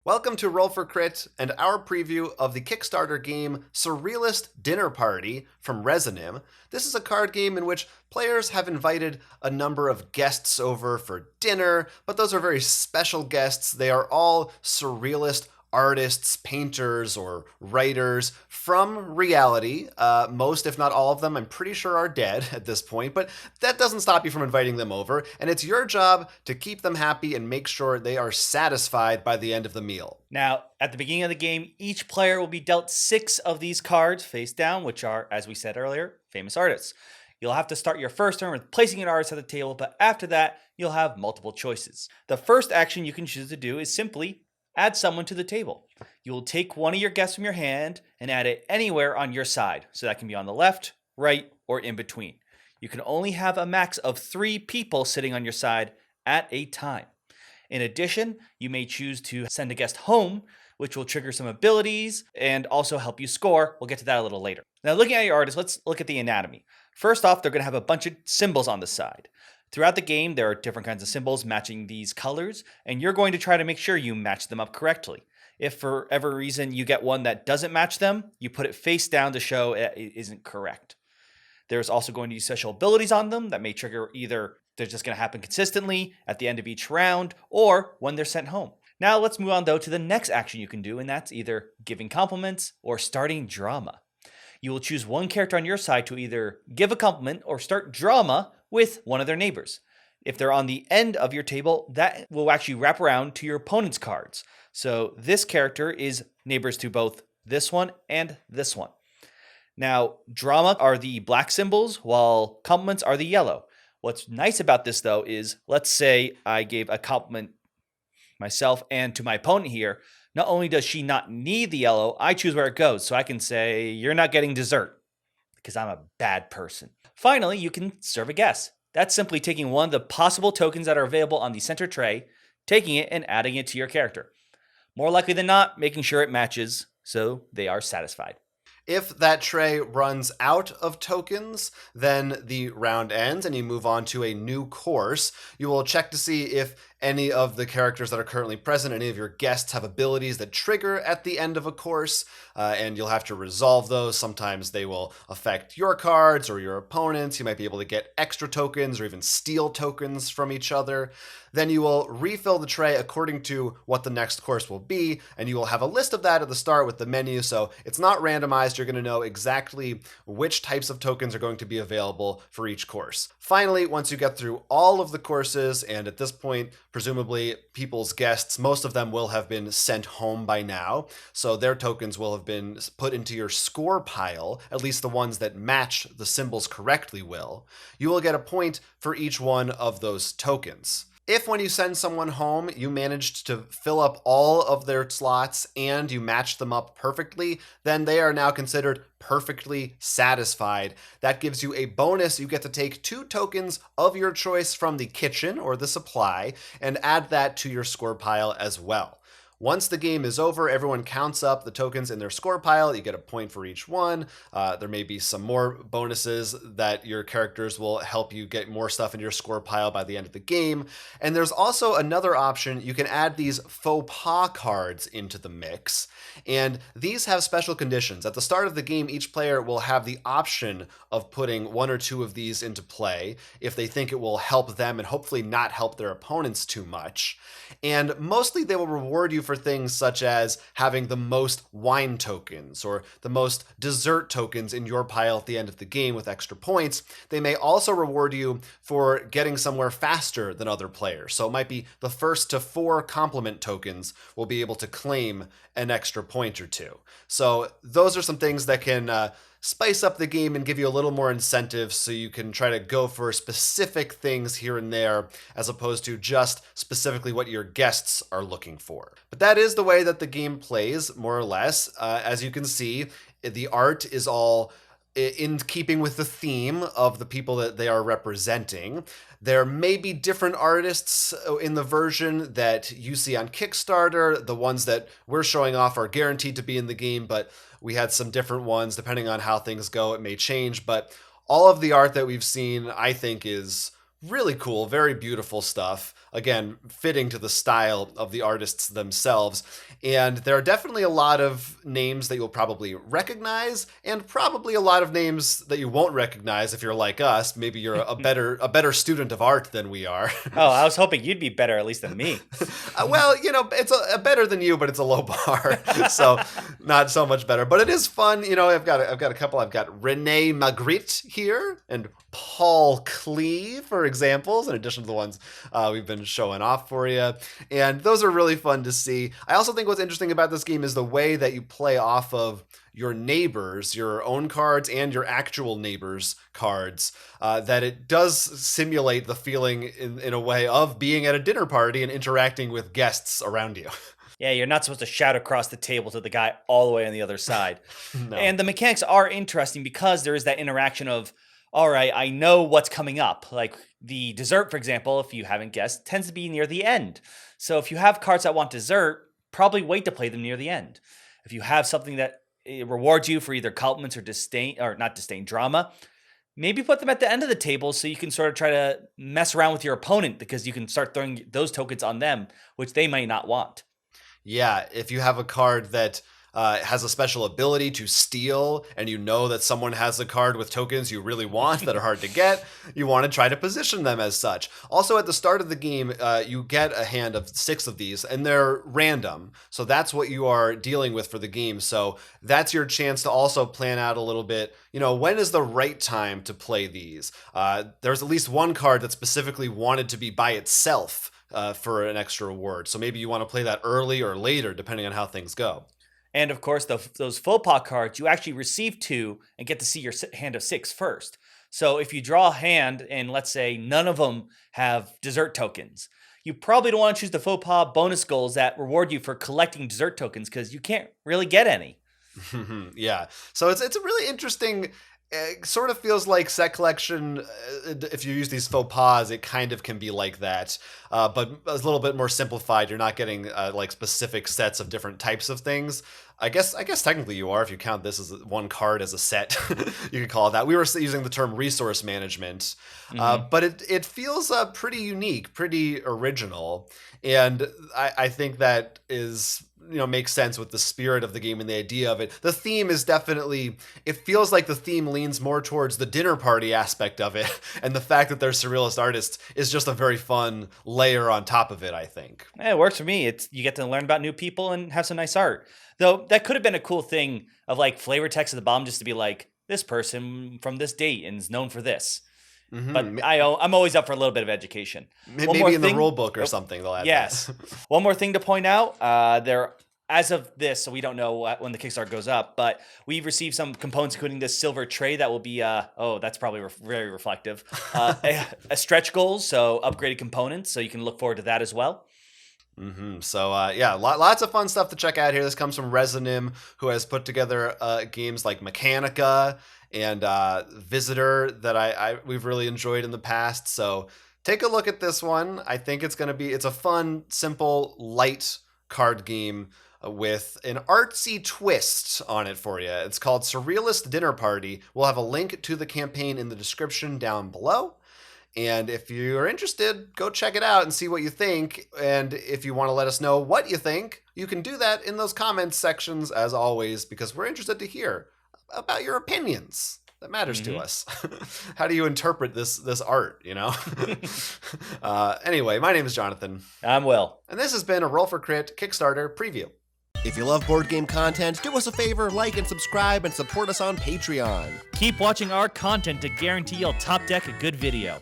Welcome to Roll for Crit and our preview of the Kickstarter game Surrealist Dinner Party from Resonim. This is a card game in which players have invited a number of guests over for dinner, but those are very special guests. They are all surrealist artists, painters, or writers from reality. Most, if not all of them, I'm pretty sure are dead at this point, but that doesn't stop you from inviting them over, and it's your job to keep them happy and make sure they are satisfied by the end of the meal. Now, at the beginning of the game, each player will be dealt 6 of these cards face down, which are, as we said earlier, famous artists. You'll have to start your first turn with placing an artist at the table, but after that, you'll have multiple choices. The first action you can choose to do is simply add someone to the table. You will take one of your guests from your hand and add it anywhere on your side. So that can be on the left, right, or in between. You can only have a max of 3 people sitting on your side at a time. In addition, you may choose to send a guest home, which will trigger some abilities and also help you score. We'll get to that a little later. Now, looking at your artists, let's look at the anatomy. First off, they're going to have a bunch of symbols on the side. Throughout the game, there are different kinds of symbols matching these colors, and you're going to try to make sure you match them up correctly. If for whatever reason you get one that doesn't match them, you put it face down to show it isn't correct. There's also going to be special abilities on them that may trigger either they're just going to happen consistently at the end of each round or when they're sent home. Now let's move on though to the next action you can do, and that's either giving compliments or starting drama. You will choose one character on your side to either give a compliment or start drama with one of their neighbors. If they're on the end of your table, that will actually wrap around to your opponent's cards. So this character is neighbors to both this one and this one. Now, drama are the black symbols, while compliments are the yellow. What's nice about this, though, is let's say I gave a compliment myself and to my opponent here. Not only does she not need the yellow, I choose where it goes. So I can say, you're not getting dessert because I'm a bad person. Finally, you can serve a guest. That's simply taking one of the possible tokens that are available on the center tray, taking it and adding it to your character. More likely than not, making sure it matches so they are satisfied. If that tray runs out of tokens, then the round ends and you move on to a new course. You will check to see if any of the characters that are currently present, any of your guests have abilities that trigger at the end of a course, and you'll have to resolve those. Sometimes they will affect your cards or your opponents. You might be able to get extra tokens or even steal tokens from each other. Then you will refill the tray according to what the next course will be, and you will have a list of that at the start with the menu, so it's not randomized. You're going to know exactly which types of tokens are going to be available for each course. Finally, once you get through all of the courses, and at this point, presumably people's guests, most of them will have been sent home by now, so their tokens will have been put into your score pile, at least the ones that match the symbols correctly will. You will get a point for each one of those tokens. If when you send someone home, you managed to fill up all of their slots and you match them up perfectly, then they are now considered perfectly satisfied. That gives you a bonus. You get to take 2 tokens of your choice from the kitchen or the supply and add that to your score pile as well. Once the game is over, everyone counts up the tokens in their score pile. You get a point for each one. There may be some more bonuses that your characters will help you get more stuff in your score pile by the end of the game. And there's also another option. You can add these faux pas cards into the mix. And these have special conditions. At the start of the game, each player will have the option of putting 1 or 2 of these into play if they think it will help them and hopefully not help their opponents too much. And mostly they will reward you for things such as having the most wine tokens or the most dessert tokens in your pile at the end of the game with extra points. They may also reward you for getting somewhere faster than other players. So it might be the first to 4 compliment tokens will be able to claim an extra point or 2. So those are some things that can spice up the game and give you a little more incentive so you can try to go for specific things here and there as opposed to just specifically what your guests are looking for. But that is the way that the game plays, more or less. As you can see, the art is all in keeping with the theme of the people that they are representing. There may be different artists in the version that you see on Kickstarter. The ones that we're showing off are guaranteed to be in the game, but we had some different ones. Depending on how things go, it may change. But all of the art that we've seen, I think, is Really cool, very beautiful stuff. Again, fitting to the style of the artists themselves. And there are definitely a lot of names that you'll probably recognize, and probably a lot of names that you won't recognize if you're like us. Maybe you're a better student of art than we are. Oh, I was hoping you'd be better at least than me. Well, it's a better than you, but it's a low bar, so not so much better. But it is fun. I've got a couple. I've got Rene Magritte here and Paul Klee, for examples, in addition to the ones we've been showing off for you. And those are really fun to see. I also think what's interesting about this game is the way that you play off of your neighbors, your own cards, and your actual neighbors' cards, that it does simulate the feeling in a way of being at a dinner party and interacting with guests around you. Yeah, you're not supposed to shout across the table to the guy all the way on the other side. No. And the mechanics are interesting because there is that interaction of, all right, I know what's coming up. Like the dessert, for example, if you haven't guessed, tends to be near the end. So if you have cards that want dessert, probably wait to play them near the end. If you have something that rewards you for either compliments or disdain, or not disdain, drama, maybe put them at the end of the table so you can sort of try to mess around with your opponent, because you can start throwing those tokens on them, which they may not want. Yeah, if you have a card that has a special ability to steal, and you know that someone has a card with tokens you really want that are hard to get, you want to try to position them as such. Also, at the start of the game, you get a hand of 6 of these, and they're random. So that's what you are dealing with for the game. So that's your chance to also plan out a little bit, when is the right time to play these? There's at least one card that specifically wanted to be by itself for an extra reward. So maybe you want to play that early or later, depending on how things go. And of course, those faux pas cards, you actually receive 2 and get to see your hand of 6 first. So if you draw a hand and let's say none of them have dessert tokens, you probably don't want to choose the faux pas bonus goals that reward you for collecting dessert tokens, because you can't really get any. Yeah. So it's a really interesting. It sort of feels like set collection. If you use these faux pas, it kind of can be like that, but a little bit more simplified. You're not getting like specific sets of different types of things. I guess technically you are, if you count this as one card as a set. You could call it that. We were using the term resource management, but it feels pretty unique, pretty original, and I think that is makes sense with the spirit of the game and the idea of it. The theme is definitely, it feels like the theme leans more towards the dinner party aspect of it, and the fact that they're surrealist artists is just a very fun layer on top of it, I think. Yeah, it works for me. You get to learn about new people and have some nice art. Though that could have been a cool thing of like flavor text at the bottom, just to be like, this person from this date and is known for this. Mm-hmm. But I'm always up for a little bit of education. Maybe in the rule book or something they'll add. Yes. That. One more thing to point out. As of this, so we don't know when the Kickstarter goes up, but we've received some components, including this silver tray that will be, that's probably very reflective. A stretch goals, so upgraded components, so you can look forward to that as well. Mm-hmm. So lots of fun stuff to check out here. This comes from Resonim, who has put together games like Mechanica and Visitor that we've really enjoyed in the past. So take a look at this one. I think it's a fun, simple, light card game with an artsy twist on it for you. It's called Surrealist Dinner Party. We'll have a link to the campaign in the description down below. And if you're interested, go check it out and see what you think. And if you want to let us know what you think, you can do that in those comments sections, as always, because we're interested to hear about your opinions. That matters to us. How do you interpret this art, Anyway, my name is Jonathan. I'm Will. And this has been a Roll for Crit Kickstarter preview. If you love board game content, do us a favor, like and subscribe, and support us on Patreon. Keep watching our content to guarantee you'll top deck a good video.